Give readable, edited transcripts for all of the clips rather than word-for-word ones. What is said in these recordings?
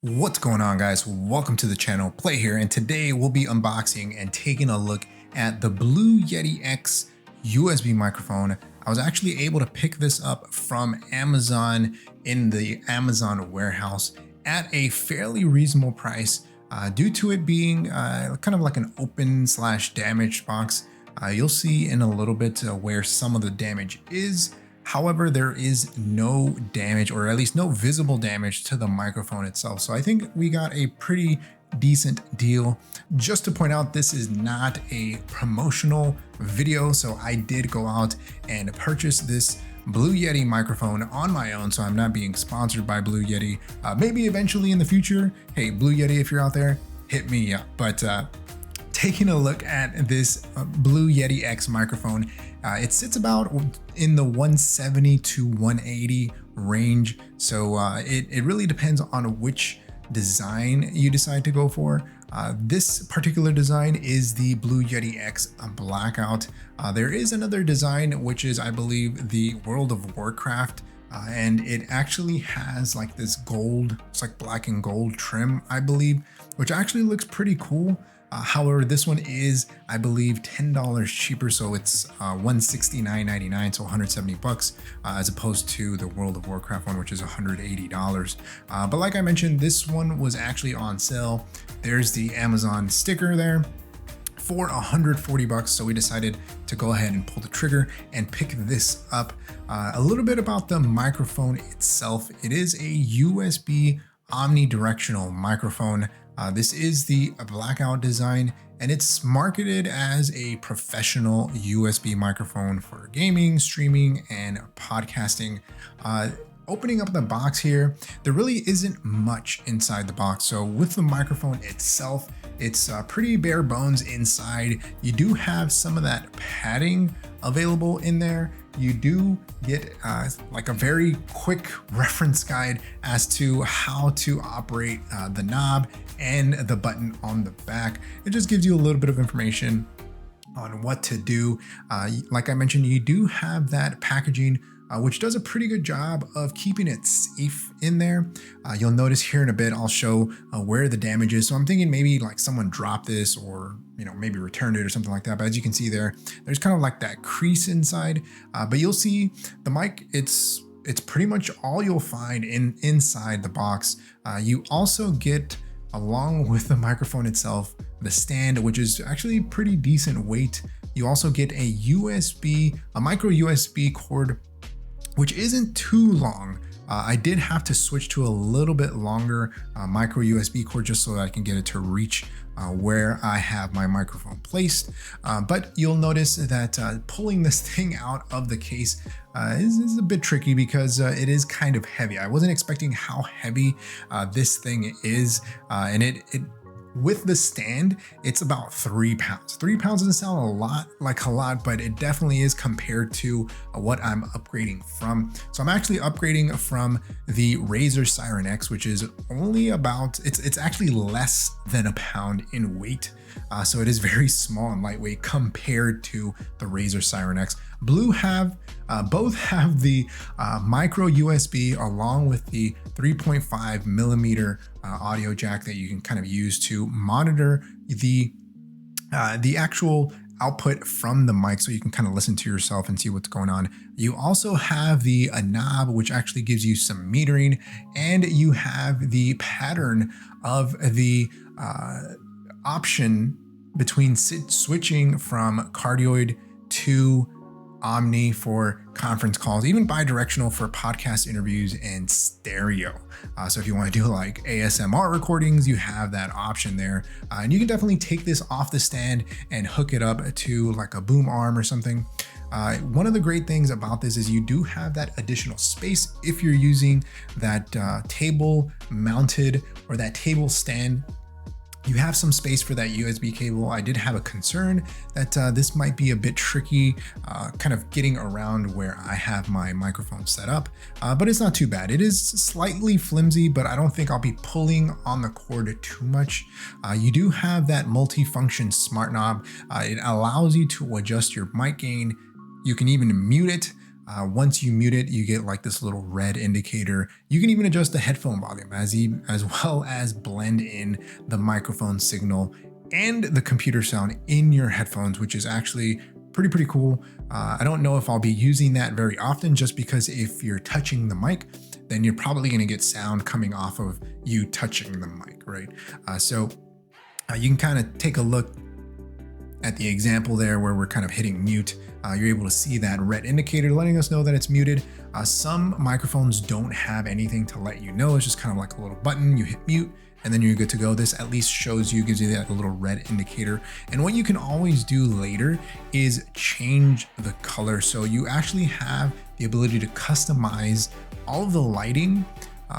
What's going on, guys? Welcome to the channel. Play here, and today we'll be unboxing and taking a look at the Blue Yeti X USB microphone. I was actually able to pick this up from Amazon in the Amazon warehouse at a fairly reasonable price due to it being kind of like an open/damaged box. You'll see in a little bit where some of the damage is. However, there is no damage, or at least no visible damage, to the microphone itself. So I think we got a pretty decent deal. Just to point out, this is not a promotional video. So I did go out and purchase this Blue Yeti microphone on my own. So I'm not being sponsored by Blue Yeti. Maybe eventually in the future. Hey, Blue Yeti, if you're out there, hit me up. But taking a look at this Blue Yeti X microphone, it sits about in the 170 to 180 range. So it really depends on which design you decide to go for. This particular design is the Blue Yeti X Blackout. There is another design, which is, I believe, the World of Warcraft. And it actually has like this gold, it's like black and gold trim, I believe, which actually looks pretty cool. However, this one is, I believe, $10 cheaper, so it's $169.99, so 170 bucks, as opposed to the World of Warcraft one, which is $180. But like I mentioned, this one was actually on sale. There's the Amazon sticker there for 140 bucks. So we decided to go ahead and pull the trigger and pick this up. A little bit about the microphone itself. It is a USB omnidirectional microphone. This is the Blackout design, and it's marketed as a professional USB microphone for gaming, streaming, and podcasting. Opening up the box here, there really isn't much inside the box. So with the microphone itself, it's pretty bare bones inside. You do have some of that padding available in there. You do get like a very quick reference guide as to how to operate the knob and the button on the back. It just gives you a little bit of information on what to do. Like I mentioned, you do have that packaging, which does a pretty good job of keeping it safe in there. You'll notice here in a bit, I'll show where the damage is. So I'm thinking maybe like someone dropped this, or maybe returned it or something like that. But as you can see there, there's kind of like that crease inside. But you'll see the mic, it's pretty much all you'll find inside the box. You also get, along with the microphone itself, the stand, which is actually pretty decent weight. You also get a micro USB cord, which isn't too long. I did have to switch to a little bit longer micro USB cord just so that I can get it to reach where I have my microphone placed. But you'll notice that pulling this thing out of the case is a bit tricky because it is kind of heavy. I wasn't expecting how heavy this thing is, and it with the stand, it's about 3 pounds. 3 pounds doesn't sound like a lot, but it definitely is compared to what I'm upgrading from. So I'm actually upgrading from the Razer Seiren X, which is only about, it's actually less than a pound in weight. So it is very small and lightweight compared to the Razer Seiren X. Both have the micro USB along with the 3.5 millimeter audio jack that you can kind of use to monitor the actual output from the mic, so you can kind of listen to yourself and see what's going on. You also have the knob, which actually gives you some metering, and you have the pattern of the option between switching from cardioid to Omni for conference calls, even bi-directional for podcast interviews, and stereo. So if you want to do like ASMR recordings, you have that option there. And you can definitely take this off the stand and hook it up to like a boom arm or something. One of the great things about this is you do have that additional space if you're using that table mounted or that table stand. You have some space for that USB cable. I did have a concern that this might be a bit tricky, kind of getting around where I have my microphone set up, but it's not too bad. It is slightly flimsy, but I don't think I'll be pulling on the cord too much. You do have that multi-function smart knob. It allows you to adjust your mic gain. You can even mute it. Once you mute it, you get like this little red indicator. You can even adjust the headphone volume as well as blend in the microphone signal and the computer sound in your headphones, which is actually pretty cool. I don't know if I'll be using that very often, just because if you're touching the mic, then you're probably going to get sound coming off of you touching the mic, right? So you can kind of take a look at the example there where we're kind of hitting mute. You're able to see that red indicator letting us know that it's muted. Some microphones don't have anything to let you know. It's just kind of like a little button. You hit mute and then you're good to go. This at least shows you, gives you that little red indicator. And what you can always do later is change the color. So you actually have the ability to customize all of the lighting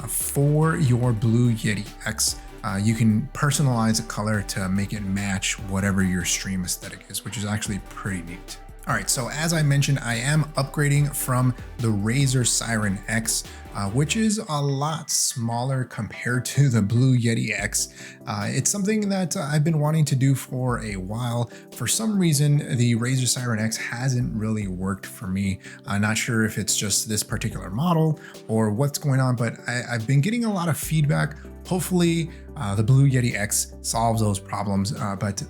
for your Blue Yeti X. You can personalize a color to make it match whatever your stream aesthetic is, which is actually pretty neat. All right, so as I mentioned, I am upgrading from the Razer Seiren X, which is a lot smaller compared to the Blue Yeti X. It's something that I've been wanting to do for a while. For some reason, the Razer Seiren X hasn't really worked for me. I'm not sure if it's just this particular model or what's going on, but I've been getting a lot of feedback. Hopefully, the Blue Yeti X solves those problems, but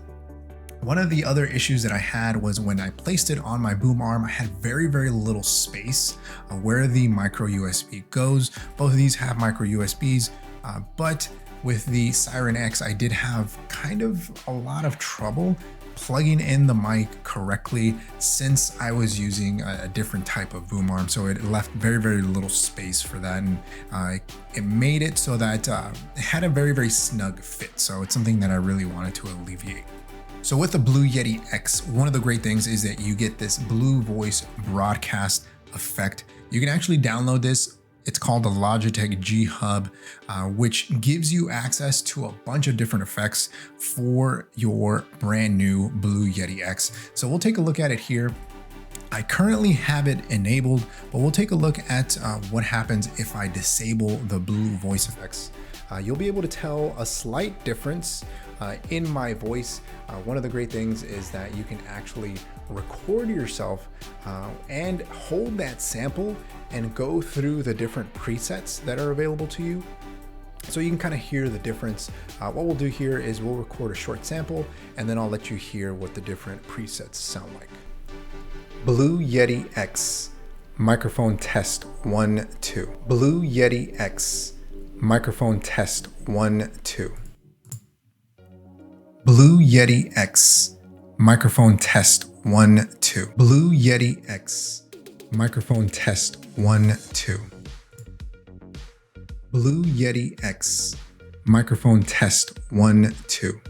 one of the other issues that I had was when I placed it on my boom arm, I had very little space where the micro USB goes. Both of these have micro USBs, but with the Seiren X, I did have kind of a lot of trouble plugging in the mic correctly since I was using a different type of boom arm. So it left very little space for that. And it made it so that it had a very snug fit. So it's something that I really wanted to alleviate. So with the Blue Yeti X, one of the great things is that you get this Blue Voice broadcast effect. You can actually download this. It's called the Logitech G Hub, which gives you access to a bunch of different effects for your brand new Blue Yeti X. So we'll take a look at it here. I currently have it enabled, but we'll take a look at what happens if I disable the Blue Voice effects. You'll be able to tell a slight difference in my voice. One of the great things is that you can actually record yourself and hold that sample and go through the different presets that are available to you. So you can kind of hear the difference. What we'll do here is we'll record a short sample and then I'll let you hear what the different presets sound like. Blue Yeti X, microphone test 1, 2. Blue Yeti X, microphone test 1, 2. Blue Yeti X, microphone test 1, 2. Blue Yeti X, microphone test 1, 2. Blue Yeti X, microphone test 1, 2.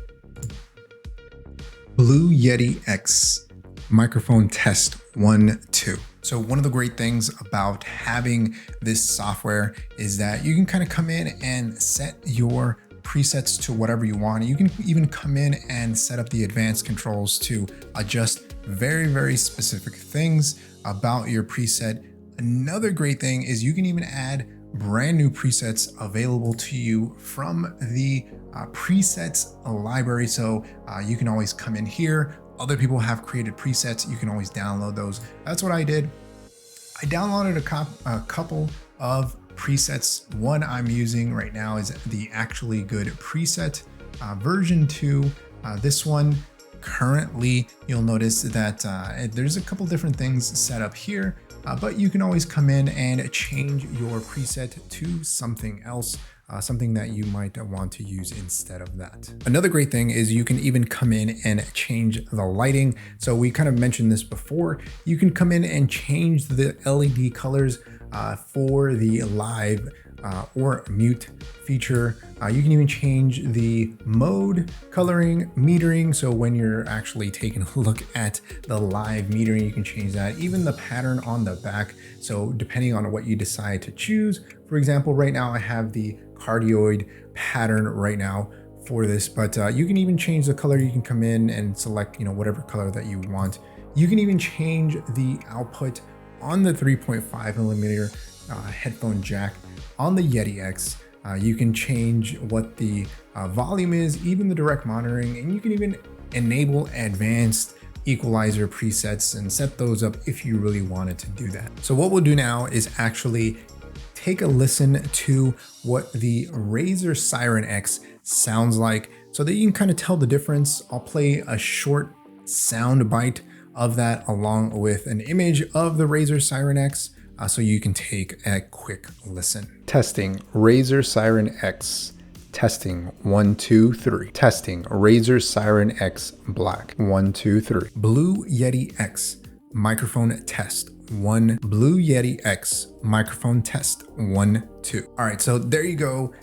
Blue Yeti X, microphone test 1, 2. So one of the great things about having this software is that you can kind of come in and set your presets to whatever you want. You can even come in and set up the advanced controls to adjust very specific things about your preset. Another great thing is you can even add brand new presets available to you from the presets library. So you can always come in here. Other people have created presets. You can always download those. That's what I did. I downloaded a couple of presets. One I'm using right now is the Actually Good preset version 2. This one currently, you'll notice that there's a couple different things set up here, but you can always come in and change your preset to something else. Something that you might want to use instead of that. Another great thing is you can even come in and change the lighting. So we kind of mentioned this before. You can come in and change the LED colors for the live or mute feature. You can even change the mode, coloring, metering. So when you're actually taking a look at the live metering, you can change that. Even the pattern on the back. So depending on what you decide to choose. For example, right now I have the cardioid pattern right now for this, but you can even change the color. You can come in and select, whatever color that you want. You can even change the output on the 3.5 millimeter headphone jack on the Yeti X. You can change what the volume is, even the direct monitoring, and you can even enable advanced equalizer presets and set those up if you really wanted to do that. So what we'll do now is actually take a listen to what the Razer Seiren X sounds like so that you can kind of tell the difference. I'll play a short sound bite of that along with an image of the Razer Seiren X so you can take a quick listen. Testing Razer Seiren X. Testing 1 2 3. Testing Razer Seiren X Black 1 2 3. Blue Yeti X microphone test 1. Blue Yeti X microphone test 1 2. All right, so there you go.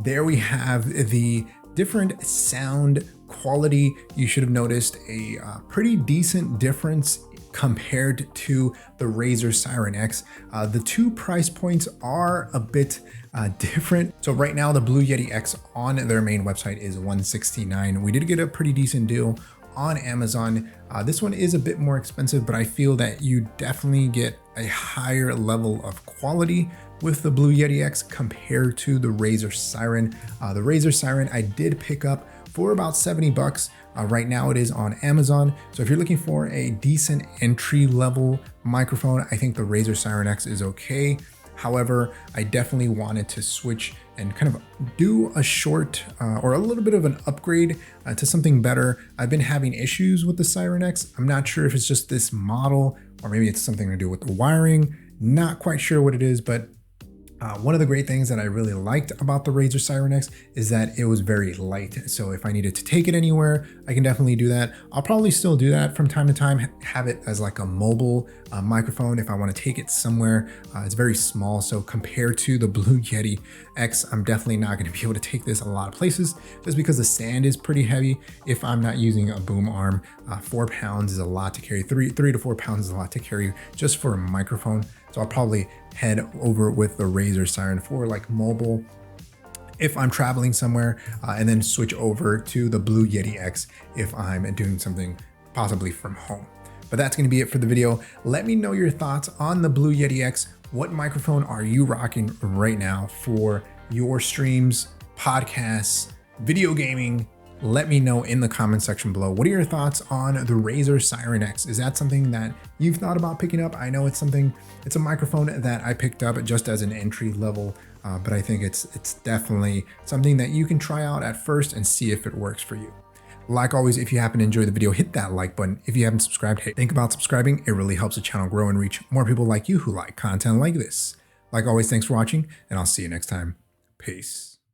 There we have the different sound quality. You should have noticed a pretty decent difference compared to the Razer Seiren X. The two price points are a bit different. So right now the Blue Yeti X on their main website is $169. We did get a pretty decent deal on Amazon. This one is a bit more expensive, but I feel that you definitely get a higher level of quality with the Blue Yeti X compared to the Razer Seiren. The Razer Seiren I did pick up for about 70 bucks. Right now it is on Amazon. So if you're looking for a decent entry level microphone, I think the Razer Seiren X is okay. However, I definitely wanted to switch and kind of do a short or a little bit of an upgrade to something better. I've been having issues with the Seiren X. I'm not sure if it's just this model or maybe it's something to do with the wiring. Not quite sure what it is, but one of the great things that I really liked about the Razer Seiren X is that it was very light. So if I needed to take it anywhere, I can definitely do that. I'll probably still do that from time to time, have it as like a mobile microphone if I want to take it somewhere. It's very small. So compared to the Blue Yeti X, I'm definitely not going to be able to take this a lot of places just because the stand is pretty heavy. If I'm not using a boom arm, 4 pounds is a lot to carry. 3 to 4 pounds is a lot to carry just for a microphone. So I'll probably head over with the Razer Seiren for like mobile if I'm traveling somewhere, and then switch over to the Blue Yeti X if I'm doing something possibly from home. But that's going to be it for the video. Let me know your thoughts on the Blue Yeti X. What microphone are you rocking right now for your streams, podcasts, video gaming? Let me know in the comment section below. What are your thoughts on the Razer Seiren X? Is that something that you've thought about picking up? I know it's a microphone that I picked up just as an entry level, but I think it's definitely something that you can try out at first and see if it works for you. Like always, if you happen to enjoy the video, hit that like button. If you haven't subscribed, hey, think about subscribing. It really helps the channel grow and reach more people like you who like content like this. Like always, thanks for watching, and I'll see you next time. Peace.